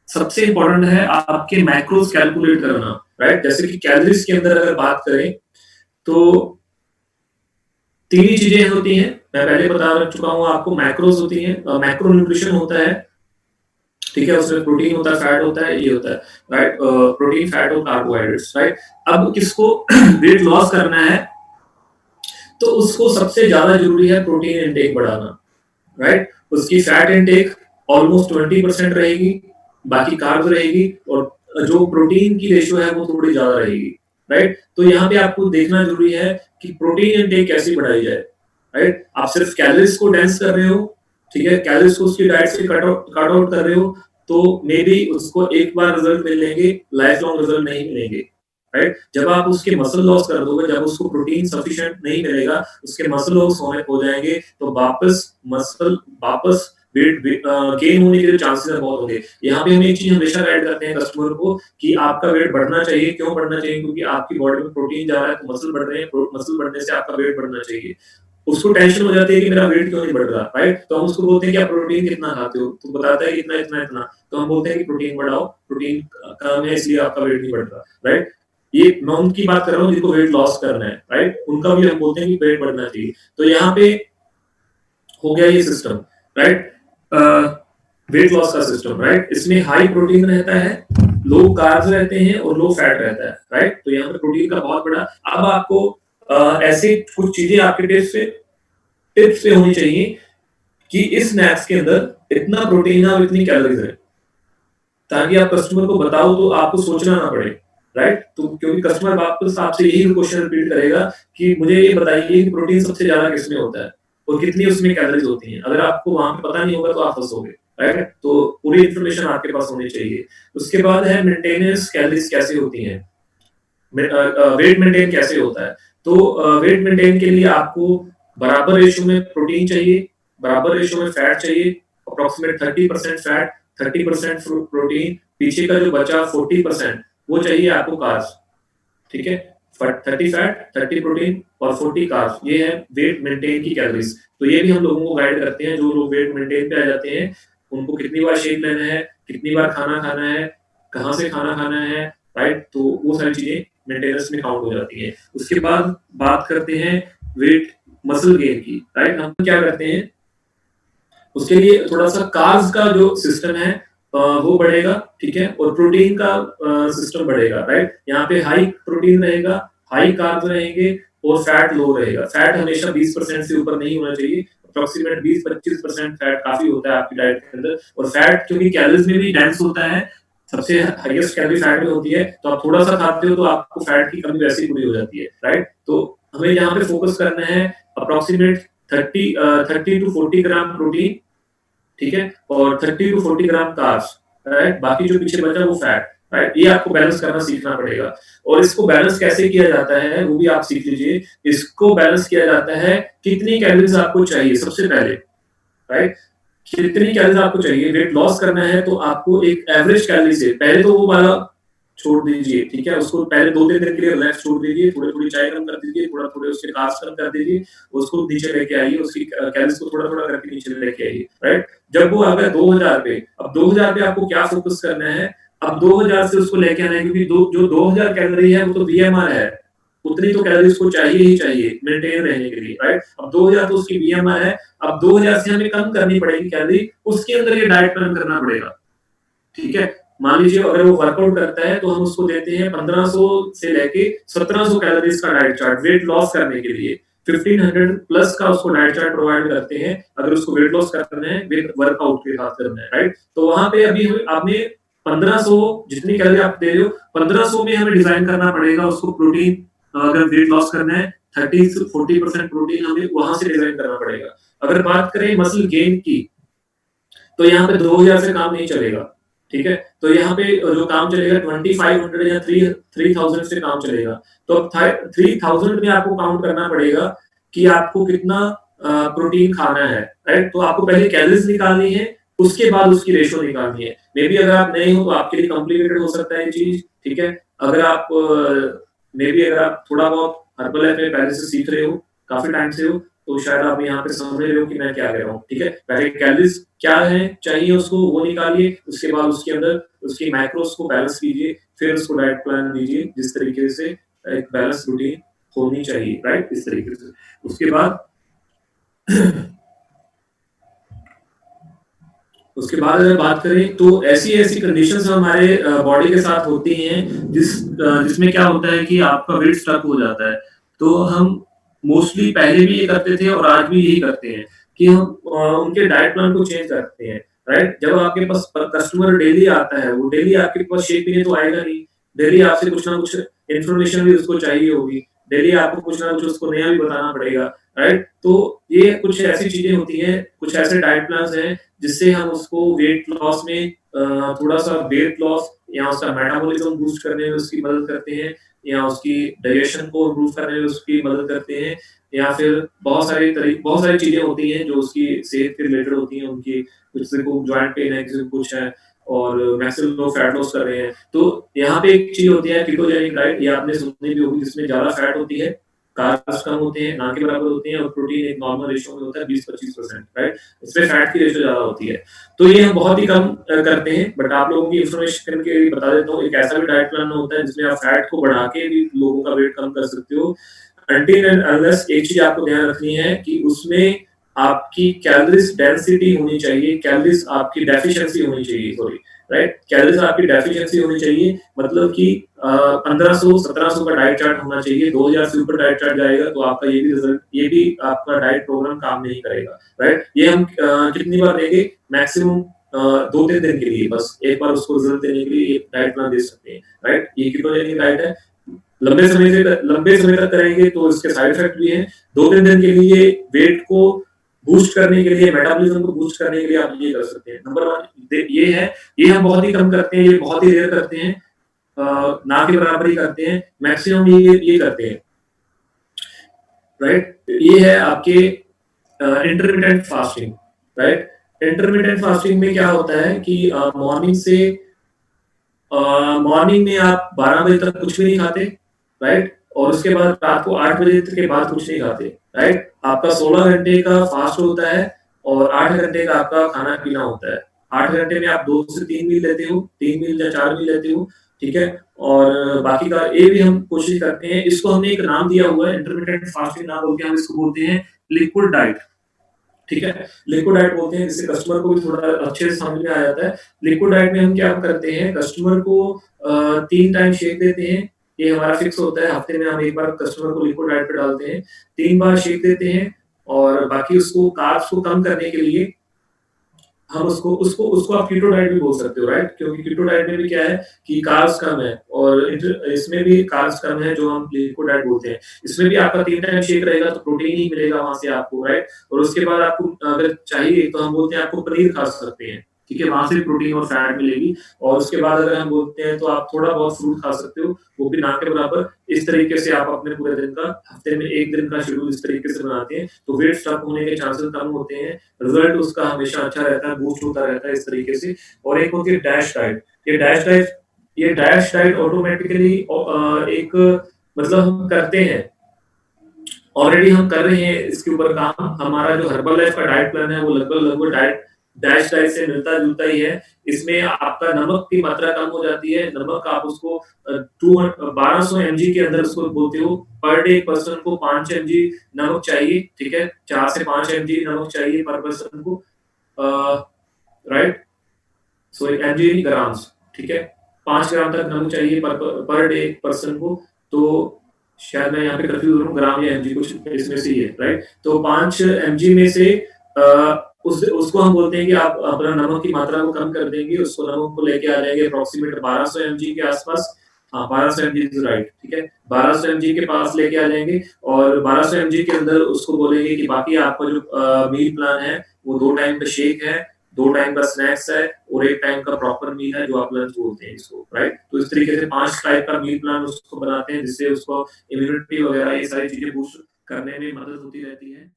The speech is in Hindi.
सबसे इंपॉर्टेंट है आपके मैक्रोज कैलकुलेट करना, राइट? जैसे कि कैलोरीज के अंदर अगर बात करें तो तीन ही चीजें होती हैं, मैं पहले बता चुका हूँ आपको। मैक्रोज होती हैं, मैक्रो न्यूट्रिशन होता है, ठीक है, उसमें प्रोटीन होता है, फैट होता है, ये होता है, राइट? प्रोटीन, फैट और कार्बोहाइड्रेट्स, राइट? अब किसको वेट लॉस करना है तो उसको सबसे ज्यादा जरूरी है प्रोटीन इनटेक बढ़ाना, राइट? उसकी फैट इनटेक ऑलमोस्ट 20% रहेगी, बाकी कार्ब्स रहेगी, और जो प्रोटीन की रेशियो है वो थोड़ी ज्यादा रहेगी, राइट? तो यहाँ पे आपको देखना जरूरी है कि प्रोटीन इनटेक कैसे बढ़ाई जाए, राइट? आप सिर्फ कैलोरीज को डेंस कर रहे हो, ठीक है, कैलोरीज को उसकी डाइट से कट आउट कर रहे हो, तो मे बी उसको एक बार रिजल्ट मिलेंगे, लाइफ लॉन्ग रिजल्ट नहीं मिलेंगे, राइट? जब आप उसके मसल लॉस कर दोगे, जब उसको प्रोटीन सफिशिएंट नहीं मिलेगा, उसके मसल लॉस हो जाएंगे, तो वापस वेट गेन होने के चांसेस बहुत होंगे। यहाँ पे हम एक चीज हमेशा गाइड करते हैं कस्टमर को कि आपका वेट बढ़ना चाहिए। क्यों बढ़ना चाहिए? क्योंकि आपकी बॉडी में प्रोटीन जा रहा है तो मसल बढ़ रहे हैं, मसल बढ़ने से आपका वेट बढ़ना चाहिए। उसको टेंशन हो जाती है कि मेरा वेट क्यों नहीं बढ़ रहा, राइट? तो हम उसको बोलते हैं कि आप प्रोटीन कितना खाते हो, तो बताता है इतना इतना इतना, तो हम बोलते हैं कि प्रोटीन बढ़ाओ, प्रोटीन कम है इसलिए आपका वेट नहीं बढ़ रहा, राइट? ये मैं उनकी बात कर रहा हूँ जिनको वेट लॉस करना है, राइट? उनका भी हम बोलते हैं कि वेट बढ़ना चाहिए। तो यहाँ पे हो गया ये सिस्टम, राइट? वेट लॉस का सिस्टम, राइट? इसमें हाई प्रोटीन रहता है, लो कार्ब्स रहते हैं और लो फैट रहता है, राइट? तो यहाँ पे प्रोटीन का बहुत बड़ा। अब आपको ऐसे कुछ चीजें आपके टिप्स पे होनी चाहिए कि इस स्नैक्स के अंदर इतना प्रोटीन है और इतनी कैलोरीज है, ताकि आप कस्टमर को बताओ तो आपको सोचना ना पड़े, राइट? तो क्योंकि कस्टमर वापस आपसे यही क्वेश्चन रिपीट करेगा कि मुझे ये बताइए कि प्रोटीन सबसे ज्यादा किसमें होता है और कितनी उसमें कैलोरीज होती हैं। अगर आपको वहां पे पता नहीं होगा तो आप फंसोगे, राइट? तो पूरी इंफॉर्मेशन आपके पास होनी चाहिए। उसके बाद है मेंटेनेंस, कैलोरीज कैसे होती हैं, वेट मेंटेन कैसे होता है। तो वेट मेंटेन के लिए आपको बराबर रेशियो में प्रोटीन चाहिए, बराबर रेशियो में फैट चाहिए, अप्रोक्सीमेट 30% फैट, 30% प्रोटीन, पीछे का जो बचा 40% वो चाहिए आपको कार्ब्स, ठीक है? 30 फैट, 30 प्रोटीन और 40 कार्ब्स, ये है वेट मेंटेन की कैलोरीज। तो ये भी हम लोगों को गाइड करते हैं, जो लोग वेट मेंटेन पे आ जाते हैं उनको कितनी बार शेक लेना है, कितनी बार खाना खाना है, कहाँ से खाना खाना है, राइट? तो वो सारी चीजें मेंटेनेंस में काउंट हो जाती है। उसके बाद बात करते हैं वेट मसल गेन की, राइट? हम क्या करते हैं उसके लिए थोड़ा सा कार्ब्स का जो सिस्टम है वो बढ़ेगा, ठीक है, और प्रोटीन का सिस्टम बढ़ेगा, राइट? यहाँ पे हाई प्रोटीन रहेगा, हाई कार्ब्स रहेंगे और फैट लो रहेगा। फैट हमेशा 20% से ऊपर नहीं होना चाहिए, अप्रोक्सीमेट 20-25% फैट काफी होता है आपकी डाइट के अंदर। और फैट क्योंकि कैलोरीज में भी डेंस होता है, सबसे हाईएस्ट कैलोरी फैट में होती है, तो आप थोड़ा सा खाते हो तो आपको फैट की कमी वैसे ही पूरी हो जाती है, राइट? तो हमें यहाँ पे फोकस करना है अप्रोक्सीमेट 30 to 40 ग्राम प्रोटीन, ठीक है, और 30 to 40 ग्राम कार्ब्स, राइट? बाकी जो पीछे बचा वो फैट, राइट? ये आपको बैलेंस करना सीखना पड़ेगा। और इसको बैलेंस कैसे किया जाता है वो भी आप सीख लीजिए। इसको बैलेंस किया जाता है कितनी कैलोरीज आपको चाहिए सबसे पहले, राइट? कितनी कैलोरीज आपको चाहिए। वेट लॉस करना है तो आपको एक एवरेज कैलोरी से पहले तो वो वाला छोड़ दीजिए, ठीक है, उसको पहले 2-3 दिन के लिए रिलैक्स छोड़ दीजिए, थोड़ी चाय कम कर दीजिए, थोड़े उसके कार्ब्स कम कर दीजिए, उसको नीचे लेके आइए, उसकी कैलोरीज को थोड़ा करके नीचे लेके आइए, राइट? जब वो आ गया 2000 पे, अब 2000 पे आपको क्या फोकस करना है, अब 2000 से उसको लेके आना है, क्योंकि जो 2000 कैलोरी है वो तो बीएमआर है, उतनी तो कैलोरीज को चाहिए ही चाहिए मेंटेन रहने के लिए, राइट? अब 2000 तो उसकी बीएमआर है, अब 2000 से हमें कम करनी पड़ेगी कैलोरी, उसके अंदर ये डाइट प्लान करना पड़ेगा, ठीक है? मान लीजिए अगर वो वर्कआउट करता है तो हम उसको देते हैं 1500 से लेके 1700 कैलोरीज का डाइट चार्ट वेट लॉस करने के लिए। 1500 प्लस का उसको डाइट चार्ट प्रोवाइड करते हैं अगर उसको वेट लॉस करना है, वेट वर्कआउट के साथ करना है, राइट? तो वहां पे अभी आपने 1500 जितनी कैलोरी आप दे रहे हो 1500 में हमें डिजाइन करना पड़ेगा उसको प्रोटीन। अगर वेट लॉस करना है 30 से 40% प्रोटीन हमें वहां से डिजाइन करना पड़ेगा। अगर बात करें मसल गेन की तो यहाँ पे 2000 से काम नहीं चलेगा, ठीक है? तो यहाँ पे जो काम चलेगा 2500 या 3000 से काम चलेगा। तो 3000 में आपको काउंट करना पड़ेगा कि आपको कितना प्रोटीन खाना है, राइट? तो आपको पहले कैलोरीज निकालनी है, उसके बाद उसकी रेशो निकालनी है। मे बी अगर आप नए हो तो आपके लिए कॉम्प्लिकेटेड हो सकता है ये चीज, ठीक है? अगर आप थोड़ा बहुत हर्बल लाइफ में पहले से सीख रहे हो, काफी टाइम से हो, तो शायद आप यहाँ पे समझ रहे हो कि मैं क्या कह रहा हूँ, ठीक है? पहले कैलोरीज़ क्या है चाहिए उसको वो निकालिए, उसके बाद उसके अंदर उसकी मैक्रोज़ को बैलेंस कीजिए, फिर उसको डाइट प्लान दीजिए, जिस तरीके से एक बैलेंस रूटीन होनी चाहिए, राइट? इस तरीके से। उसके बाद उसके बाद अगर बात करें तो ऐसी-ऐसी कंडीशंस हमारे बॉडी के साथ होती हैं जिसमें क्या होता है कि आपका वेट स्टक हो जाता है। तो हम मोस्टली पहले भी ये करते थे और आज भी यही करते हैं कि हम उनके डाइट प्लान को चेंज करते हैं, राइट? जब आपके पास कस्टमर डेली आता है, वो डेली आपके पास शेक पीने तो आएगा नहीं, डेली आपसे कुछ ना कुछ इन्फॉर्मेशन भी उसको चाहिए होगी, डेली आपको कुछ ना कुछ उसको नया भी बताना पड़ेगा, राइट? तो ये कुछ ऐसी चीज़ें होती हैं, कुछ ऐसे डाइट प्लान्स हैं जिससे हम उसको वेट लॉस में थोड़ा-सा वेट लॉस या उसका मेटाबॉलिज़्म बूस्ट करने में उसकी मदद करते हैं या उसकी डाइजेशन को इम्प्रूव करने में उसकी मदद करते हैं या फिर बहुत सारी चीज़ें होती हैं जो उसकी सेहत के रिलेटेड होती हैं, उनकी किसी को जॉइंट पेन है, किसी को कुछ है और मैक्सिमम लोग फैट लॉस कर रहे हैं। तो यहाँ पे एक चीज़ होती है कीटोजेनिक डाइट, ये आपने सुनी भी होगी जिसमें ज़्यादा फैट होती है, कार्ब्स कम होते हैं, ना के बराबर होते हैं और प्रोटीन एक नॉर्मल रेशियो में होता है 20-25%, राइट? इसमें फैट की रेशियो ज़्यादा होती है। तो ये हम बहुत ही कम करते हैं, बट आप लोगों की इन्फॉर्मेशन के लिए बता देता हूँ, एक ऐसा भी डाइट प्लान होता है जिसमें आप फैट को बढ़ा के भी लोगों का वेट कम कर सकते हो। अनटिल एंड अनलेस एक चीज़ आपको ध्यान रखनी है कि उसमें आपकी कैलोरीज़ डेंसिटी होनी चाहिए, कैलोरीज़ आपकी डेफिशिएंसी होनी चाहिए, सॉरी, राइट? कैलोरीज़ आपकी डेफिशिएंसी होनी चाहिए, मतलब कि 1500-1700 का डाइट चार्ट होना चाहिए, 2000 से ऊपर डाइट चार्ट जाएगा तो आपका ये भी आपका डाइट प्रोग्राम काम नहीं करेगा, राइट? ये हम कितनी बार देंगे? मैक्सिमम 2-3 दिन के लिए बस, एक बार उसको रिजल्ट देने के लिए ये डाइट प्लान दे सकते हैं, राइट? ये कीटोजेनिक डाइट है, लंबे समय तक करेंगे तो इसके साइड इफेक्ट भी हैं। 2-3 दिन के लिए वेट को बूस्ट करने के लिए, मेटाबॉलिज्म को बूस्ट करने के लिए आप ये कर सकते हैं। नंबर 1 ये है, ये हम बहुत ही कम करते हैं, ये बहुत ही रेयर करते हैं। ना के बराबर ही करते हैं, मैक्सिमम ये करते हैं, राइट? ये है आपके intermittent fasting, right? Intermittent fasting में क्या होता है कि मॉर्निंग में आप 12 बजे तक कुछ भी नहीं खाते, राइट? और उसके बाद रात को 8 बजे के बाद कुछ नहीं खाते, राइट? आपका 16 घंटे का फास्ट होता है और 8 घंटे का आपका खाना-पीना होता है। 8 घंटे में आप 2 से 3 मील लेते हो, 3 मील या 4 मील लेते हो, ठीक है? और बाकी का ये भी हम कोशिश करते हैं, इसको हमने एक नाम दिया हुआ है, इंटरमिटेंट फास्टिंग नाम बोल के हम इसको बोलते हैं लिक्विड डाइट, ठीक है? लिक्विड डाइट बोलते हैं, जिससे कस्टमर को भी थोड़ा अच्छे से समझ में आ जाता है। लिक्विड डाइट में हम क्या करते हैं, कस्टमर को 3 टाइम शेक देते हैं, ये हमारा फिक्स होता है, हफ्ते में हम 1 बार कस्टमर को लिक्विड डाइट पे डालते हैं, 3 बार शेक देते हैं और बाकी उसको कार्ब्स को कम करने के लिए हम उसको उसको उसको आप कीटो डाइट भी बोल सकते हो, राइट? क्योंकि कीटो डाइट में भी क्या है कि कार्ब्स कम है और इसमें भी कार्ब्स कम है जो हम लिक्विड डाइट बोलते हैं। इसमें भी आपका 3 टाइम शेक रहेगा तो प्रोटीन ही मिलेगा वहाँ से आपको, राइट? और उसके बाद आपको अगर चाहिए तो हम बोलते हैं आपको पनीर खा सकते हैं, ठीक है? वहाँ से भी प्रोटीन और फैट मिलेगी और उसके बाद अगर हम बोलते हैं तो आप थोड़ा बहुत फ्रूट खा सकते हो, वो भी ना के बराबर। इस तरीके से आप अपने पूरे दिन का, हफ्ते में 1 दिन का शेड्यूल इस तरीके से बनाते हैं, तो वेट स्टक होने के चांसेस कम होते हैं, रिजल्ट उसका हमेशा अच्छा रहता है, बूस्ट होता रहता है इस तरीके से। और एक होती है डैश डाइट। ये डैश डाइट ऑटोमेटिकली एक मतलब हम करते हैं, ऑलरेडी हम कर रहे हैं इसके ऊपर काम। हमारा जो हर्बल लाइफ का डाइट प्लान है वो लगभग डाइट डैश डाइट से मिलता-जुलता ही है। इसमें आपका नमक की मात्रा कम हो जाती है। नमक आप उसको 1200 एमजी के अंदर उसको बोलते हो। पर डे पर्सन को 5 एमजी नमक चाहिए, ठीक है? 4 से 5 एमजी नमक चाहिए पर पर्सन को, राइट? सॉरी, एमजी नहीं, ग्राम्स, ठीक है? 5 ग्राम तक नमक चाहिए पर डे पर्सन को। तो शायद मैं यहाँ पे कंफ्यूज हूँ, ग्राम या एमजी कुछ इसमें से ही है, राइट? तो 5 एमजी में से उसको हम बोलते हैं कि आप अपना नमक की मात्रा को कम कर देंगे, उसको नमक को लेके आ जाएंगे अप्रोक्सीमेट 1200 एमजी के आसपास। हाँ, 1200 एमजी इज राइट, ठीक है? 1200 एमजी के पास लेके आ जाएंगे और 1200 एमजी के अंदर उसको बोलेंगे कि बाकी आपका जो मील प्लान है वो 2 टाइम का शेक है, 2 टाइम का स्नैक्स है और 1 टाइम का प्रॉपर मील है जो आप लंच बोलते हैं इसको, राइट? तो इस तरीके से 5 टाइप का मील प्लान उसको बनाते हैं जिससे उसको इम्यूनिटी वगैरह ये सारी चीजें बूस्ट करने में मदद होती रहती है।